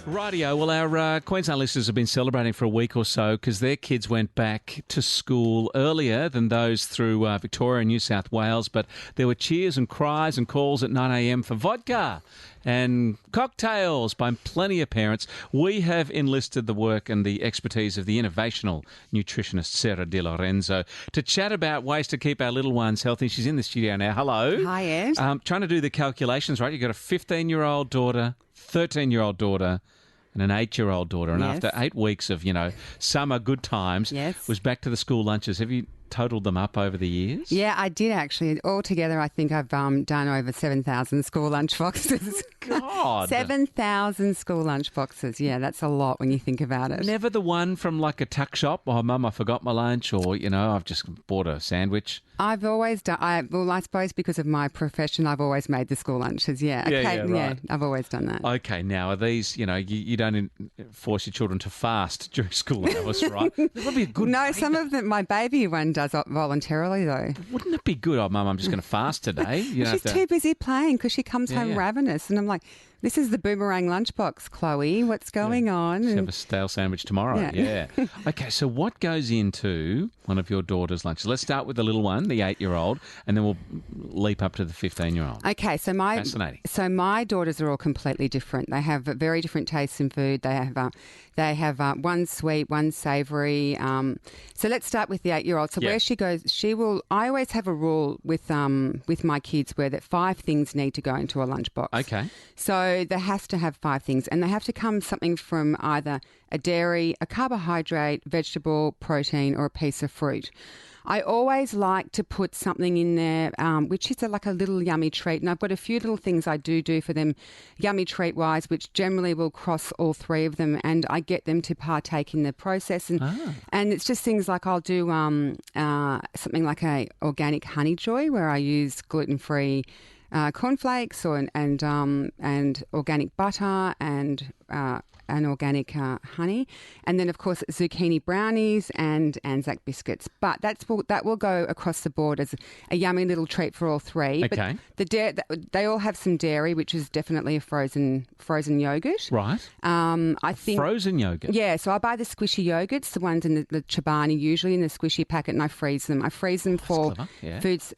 Rightio. Well, our Queensland listeners have been celebrating for a week or so because their kids went back to school earlier than those through Victoria and New South Wales. But there were cheers and cries and calls at 9 a.m. for vodka and cocktails by plenty of parents. We have enlisted the work and the expertise of the innovational nutritionist Sarah Di Lorenzo to chat about ways to keep our little ones healthy. She's in the studio now. Hello. Hi, Ed. Trying to do the calculations, right? You've got a 15-year-old daughter, 13-year-old daughter, and an 8-year-old daughter. And Yes. after 8 weeks of, summer good times, Yes. was back to the school lunches. Have you totaled them up over the years? Yeah, I did actually. Altogether, I think I've done over 7,000 school lunch boxes. God. 7,000 school lunch boxes. Yeah, that's a lot when you think about it. Never the one from like a tuck shop. Oh, Mum, I forgot my lunch. Or, I've just bought a sandwich. I've always done. I suppose because of my profession, I've always made the school lunches. Yeah, Yeah, right. I've always done that. Okay, now are these, you don't force your children to fast during school hours, right? That would be a good No, way. some of them. My baby one does voluntarily though. Wouldn't it be good? Oh, Mum, I'm just going to fast today. You don't She's have to- too busy playing because she comes home yeah. ravenous, and I'm like, "This is the boomerang lunchbox, Chloe. What's going on?" Just And have a stale sandwich tomorrow. Yeah. Yeah. Okay, so what goes into one of your daughter's lunches? Let's start with the little one, the 8-year-old, and then we'll leap up to the 15-year-old. Okay, so Fascinating. my daughters are all completely different. They have very different tastes in food. They have one sweet, one savoury. So let's start with the 8-year-old. So Yeah. where she goes, she will. I always have a rule with my kids where that 5 things need to go into a lunchbox. Okay. So they have to have 5 things, and they have to come something from either a dairy, a carbohydrate, vegetable, protein, or a piece of fruit. I always like to put something in there, which is like a little yummy treat. And I've got a few little things I do for them, yummy treat-wise, which generally will cross all 3 of them, and I get them to partake in the process. And it's just things like I'll do something like a organic honey joy, where I use gluten-free cornflakes and organic butter and organic honey, and then of course zucchini brownies and Anzac biscuits. But that will go across the board as a yummy little treat for all 3. Okay. But they all have some dairy, which is definitely a frozen yogurt. Right. I think Frozen yogurt. Yeah, so I buy the squishy yogurts, the ones in the Chobani, usually in the squishy packet, and I freeze them. I freeze them for clever, yeah. foods,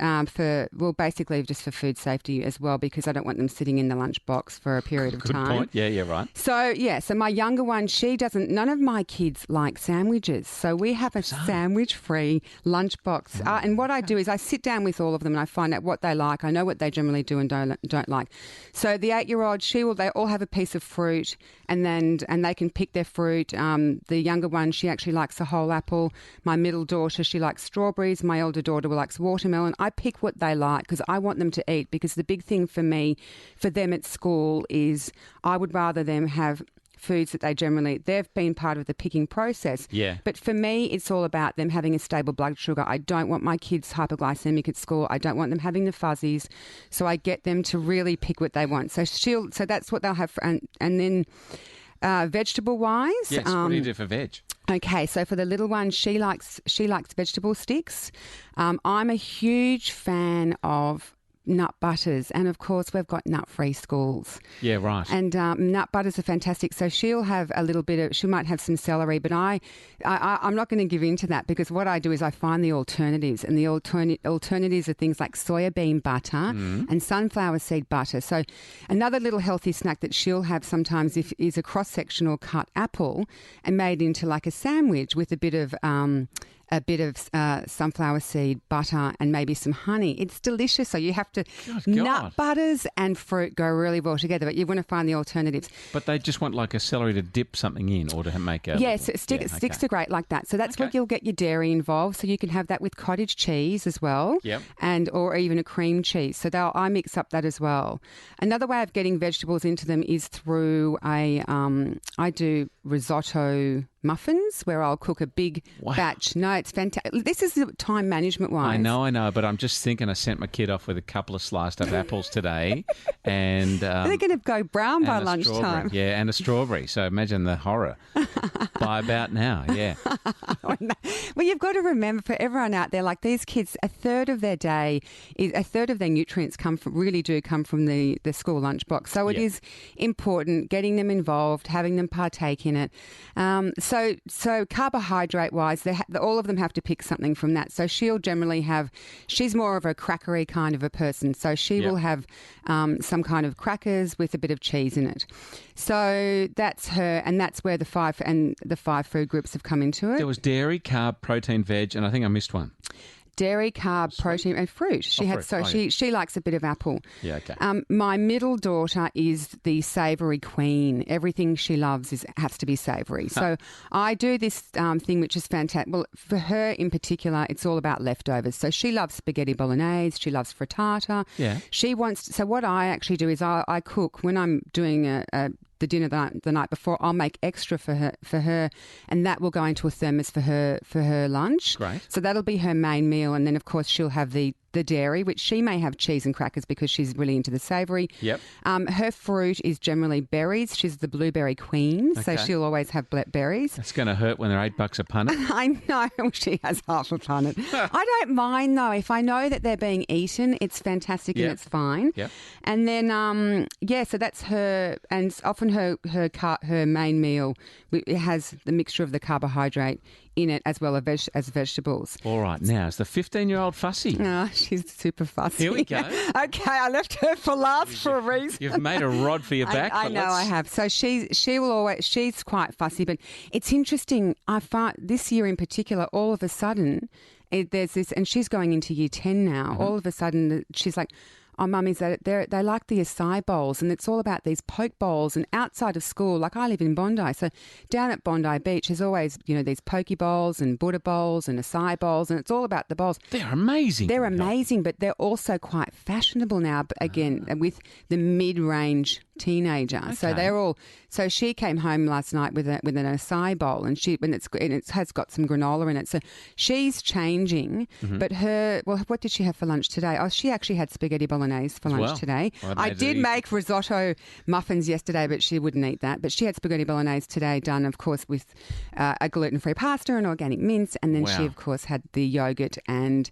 basically just for food safety as well, because I don't want them sitting in the lunchbox for a period of Good time. point. Yeah, right. So my younger one, none of my kids like sandwiches. So we have a sandwich-free lunchbox. And what I do is I sit down with all of them and I find out what they like. I know what they generally do and don't like. So the 8-year-old, they all have a piece of fruit, and they can pick their fruit. The younger one, she actually likes a whole apple. My middle daughter, she likes strawberries. My older daughter likes watermelon. I pick what they like because I want them to eat, because the big thing for them at school is I would rather them have foods that they've been part of the picking process. Yeah. But for me, it's all about them having a stable blood sugar. I don't want my kids hypoglycemic at school. I don't want them having the fuzzies. So I get them to really pick what they want. So that's what they'll have. And then vegetable wise. Yes, what do you do for veg? Okay, so for the little one, she likes vegetable sticks. I'm a huge fan of nut butters, and of course we've got nut-free schools. Yeah, right. And nut butters are fantastic. So she'll have a little bit of, she might have some celery, but I'm not going to give in to that, because what I do is I find the alternatives, and the alternatives are things like soya bean butter and sunflower seed butter. So another little healthy snack that she'll have sometimes is a cross-sectional cut apple and made into like a sandwich with a bit of sunflower seed butter and maybe some honey. It's delicious. So you have to nut butters and fruit go really well together, but you want to find the alternatives. But they just want like a celery to dip something in, or to make a... Yes, sticks are great like that. So that's what you'll get your dairy involved. So you can have that with cottage cheese as well. Yep. Or even a cream cheese. So I mix up that as well. Another way of getting vegetables into them is through I do risotto muffins where I'll cook a big batch. No, it's fantastic. This is time management-wise. I know, but I'm just thinking I sent my kid off with a couple of sliced up apples today. And they're going to go brown by lunchtime. Yeah, and a strawberry. So imagine the horror. By about now, yeah. Well, you've got to remember, for everyone out there, like these kids, a third of their nutrients come from the school lunchbox. So it is important getting them involved, having them partake in it. So carbohydrate-wise, all of them have to pick something from that. So she'll generally she's more of a crackery kind of a person. So she will have some kind of crackers with a bit of cheese in it. So that's her, and that's where the five food groups have come into it. There was dairy, carb, protein, veg, and I think I missed one. Dairy, carb, protein, and fruit. She likes a bit of apple. Yeah, okay. My middle daughter is the savoury queen. Everything she loves has to be savoury. So I do this thing which is fantastic. Well, for her in particular, it's all about leftovers. So she loves spaghetti bolognese. She loves frittata. Yeah. So what I actually do is I cook when I'm doing the dinner the night before. I'll make extra for her, and that will go into a thermos for her lunch. Great. So that'll be her main meal, and then of course she'll have the dairy, which she may have cheese and crackers because she's really into the savoury. Yep. Her fruit is generally berries. She's the blueberry queen, so she'll always have berries. It's going to hurt when they're $8 a punnet. I know, she has half a punnet. I don't mind though. If I know that they're being eaten, it's fantastic and it's fine. Yep. And then, so that's her, and often her main meal, it has the mixture of the carbohydrate in it as well as vegetables. All right, now it's the 15-year-old fussy. Oh, she's super fussy. Here we go. Okay, I left her for last for a reason. You've made a rod for your back. I know I have. So she's quite fussy, but it's interesting. I find this year in particular, all of a sudden, there's this, and she's going into year 10 now. All of a sudden, she's like, oh, mummies, they like the acai bowls, and it's all about these poke bowls. And outside of school, like I live in Bondi, so down at Bondi Beach, there's always, these poke bowls and Buddha bowls and acai bowls, and it's all about the bowls. They're amazing. They're amazing, but they're also quite fashionable now, again, with the mid-range teenager. Okay. So she came home last night with an acai bowl, and it has got some granola in it. So she's changing, but what did she have for lunch today? Oh, she actually had spaghetti bolognese for lunch today. Well, I did make risotto muffins yesterday, but she wouldn't eat that. But she had spaghetti bolognese today, done, of course, with a gluten-free pasta and organic mince, and then she, of course, had the yogurt and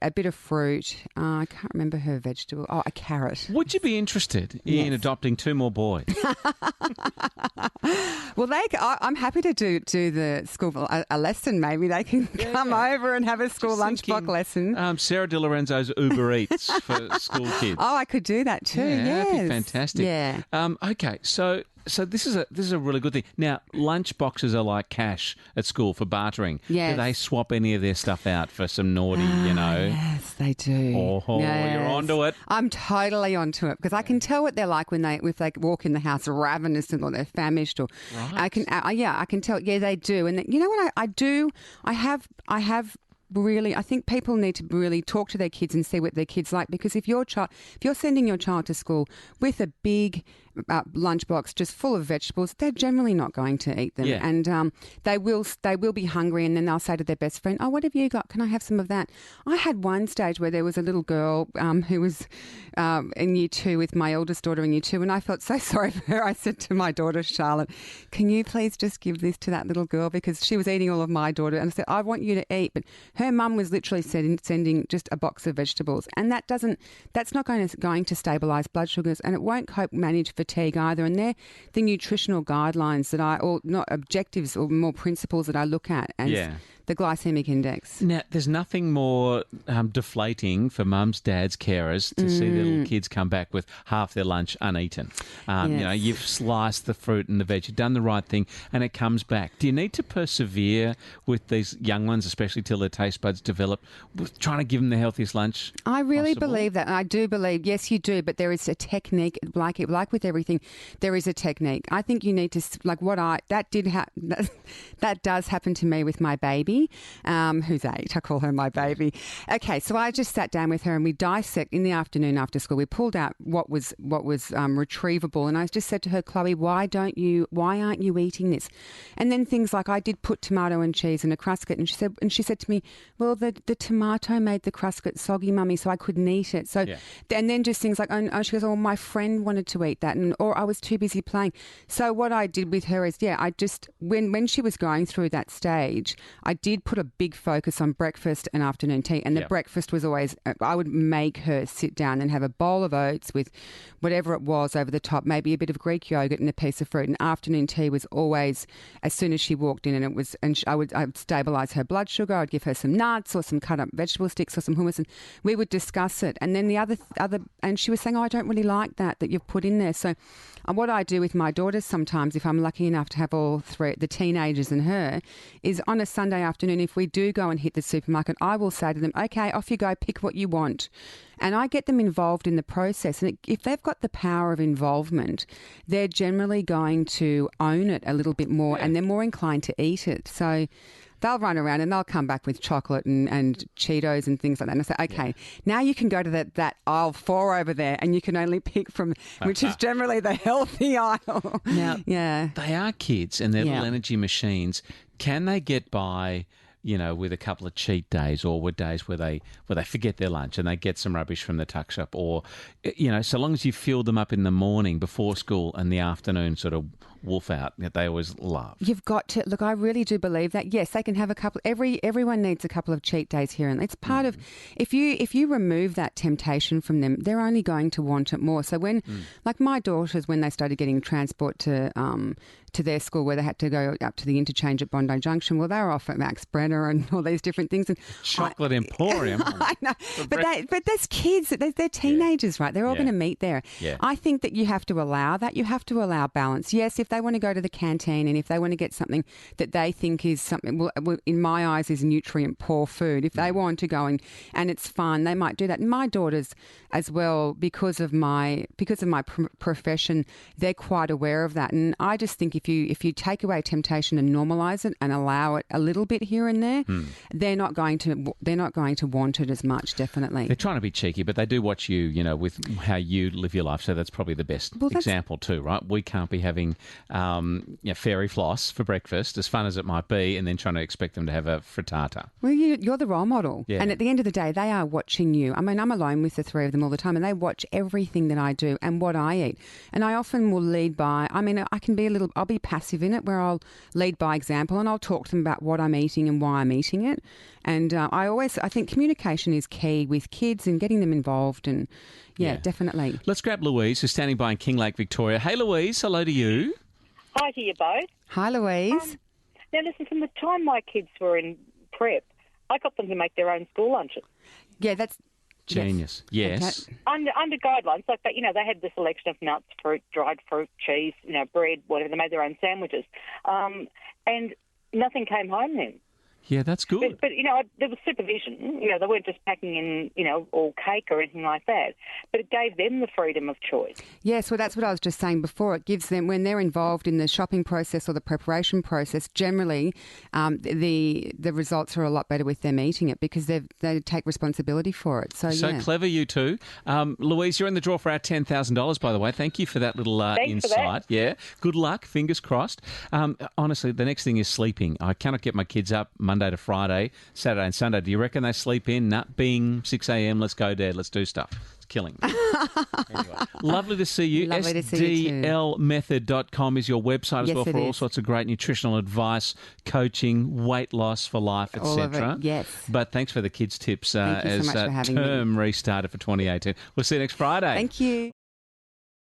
a bit of fruit. I can't remember her vegetable. Oh, a carrot. Would you be interested in adopting 2 more boys? Well, I'm happy to do the school a lesson. Maybe they can come over and have a school lunchbox lesson. Sarah De Lorenzo's Uber Eats for school kids. Oh, I could do that too. Yeah, that'd be fantastic. Yeah. Okay, so this is a really good thing. Now, lunch boxes are like cash at school for bartering. Yes. Do they swap any of their stuff out for some naughty, Yes, they do. Oh, yes. You're onto it. I'm totally onto it because I can tell what they're like if they walk in the house ravenous or they're famished, or I can tell. Yeah, they do. And you know what I do? I have really, I think people need to really talk to their kids and see what their kids like, because if you're sending your child to school with a big lunchbox just full of vegetables, they're generally not going to eat them, and they will be hungry, and then they'll say to their best friend, "Oh, what have you got? Can I have some of that?" I had one stage where there was a little girl who was in year 2 with my eldest daughter in year 2, and I felt so sorry for her. I said to my daughter Charlotte, "Can you please just give this to that little girl, because she was eating all of my daughter," and I said, "I want you to eat," but her mum was literally sending just a box of vegetables, and that's not going to stabilise blood sugars, and it won't manage fatigue either. And they're the nutritional guidelines that or not objectives or more principles that I look at, and the glycemic index. Now, there's nothing more deflating for mums, dads, carers to see their little kids come back with half their lunch uneaten. You've sliced the fruit and the veg, you've done the right thing, and it comes back. Do you need to persevere with these young ones, especially till their taste buds develop, with trying to give them the healthiest lunch? I really possible? believe that. And I do believe, yes, you do, but there is a technique, like with everything, there is a technique. I think you need to, that does happen to me with my baby. baby, who's 8. I call her my baby. Okay, so I just sat down with her and we dissect in the afternoon after school. We pulled out what was retrievable, and I just said to her, Chloe, why aren't you eating this? And then things like I did put tomato and cheese in a crusket, and she said to me, well, the tomato made the crusket soggy, Mummy, so I couldn't eat it. So, and then just things like, she goes, oh, my friend wanted to eat that, or I was too busy playing. So what I did with her is, I just, when she was going through that stage, I did put a big focus on breakfast and afternoon tea. And the breakfast was always, I would make her sit down and have a bowl of oats with whatever it was over the top, maybe a bit of Greek yogurt and a piece of fruit. And afternoon tea was always as soon as she walked in, and I would stabilise her blood sugar. I'd give her some nuts or some cut up vegetable sticks or some hummus, and we would discuss it. And then the other, and she was saying, oh, I don't really like that you've put in there. So what I do with my daughters sometimes, if I'm lucky enough to have all three, the teenagers and her, is on a Sunday afternoon, if we do go and hit the supermarket, I will say to them, okay, off you go, pick what you want. And I get them involved in the process. And if they've got the power of involvement, they're generally going to own it a little bit more, and they're more inclined to eat it. So they'll run around and they'll come back with chocolate and Cheetos and things like that. And I say, okay, now you can go to that aisle 4 over there, and you can only pick from, which is generally the healthy aisle. Now, they are kids and they're little energy machines. Can they get by, with a couple of cheat days, or with days where they forget their lunch and they get some rubbish from the tuck shop, or, so long as you fill them up in the morning before school and the afternoon sort of wolf out that they always love. You've got to look. I really do believe that. Yes, they can have a couple. Everyone needs a couple of cheat days here, and it's part of. If you remove that temptation from them, they're only going to want it more. So when, like my daughters, when they started getting transport to their school, where they had to go up to the interchange at Bondi Junction, well, they were off at Max Brenner and all these different things. And Chocolate Emporium. I know, but there's kids. They're teenagers, right? They're all going to meet there. Yeah. I think that you have to allow that. You have to allow balance. Yes, if they want to go to the canteen and if they want to get something that they think is something, well, in my eyes, is nutrient poor food, if they want to go and it's fun, they might do that. And my daughters as well, because of my profession, they're quite aware of that. And I just think if you take away temptation and normalise it and allow it a little bit here and there, they're not going to want it as much. Definitely, they're trying to be cheeky, but they do watch you, with how you live your life. So that's probably the best example too, right? We can't be having fairy floss for breakfast, as fun as it might be, and then trying to expect them to have a frittata. Well, you're the role model, and at the end of the day, they are watching you. I mean, I'm alone with the 3 of them all the time, and they watch everything that I do and what I eat. And I often will lead by. I mean, I'll be passive in it, where I'll lead by example, and I'll talk to them about what I'm eating and why I'm eating it. And I think communication is key with kids and getting them involved. And definitely. Let's grab Louise, who's standing by in Kinglake, Victoria. Hey, Louise, hello to you. Hi to you both. Hi, Louise. Now, listen, from the time my kids were in prep, I got them to make their own school lunches. Yeah, that's genius. Yes. Okay. Under guidelines, like that, they had the selection of nuts, fruit, dried fruit, cheese, bread, whatever. They made their own sandwiches, and nothing came home then. Yeah, that's good. But there was supervision. They weren't just packing in, all cake or anything like that. But it gave them the freedom of choice. Yes, well, that's what I was just saying before. It gives them, when they're involved in the shopping process or the preparation process, generally the results are a lot better with them eating it, because they take responsibility for it. So clever, you two. Louise, you're in the draw for our $10,000, by the way. Thank you for that little insight. For that. Yeah, good luck. Fingers crossed. Honestly, the next thing is sleeping. I cannot get my kids up Monday to Friday, Saturday and Sunday. Do you reckon they sleep in? Nah, bing, 6 a.m, let's go, Dad, let's do stuff. It's killing me. Anyway, lovely to see you. Lovely to see you too. SDLmethod.com is your website as well for all sorts of great nutritional advice, coaching, weight loss for life, etc. Yes. But thanks for the kids' tips Thank you so much for having term restarted for 2018. We'll see you next Friday. Thank you.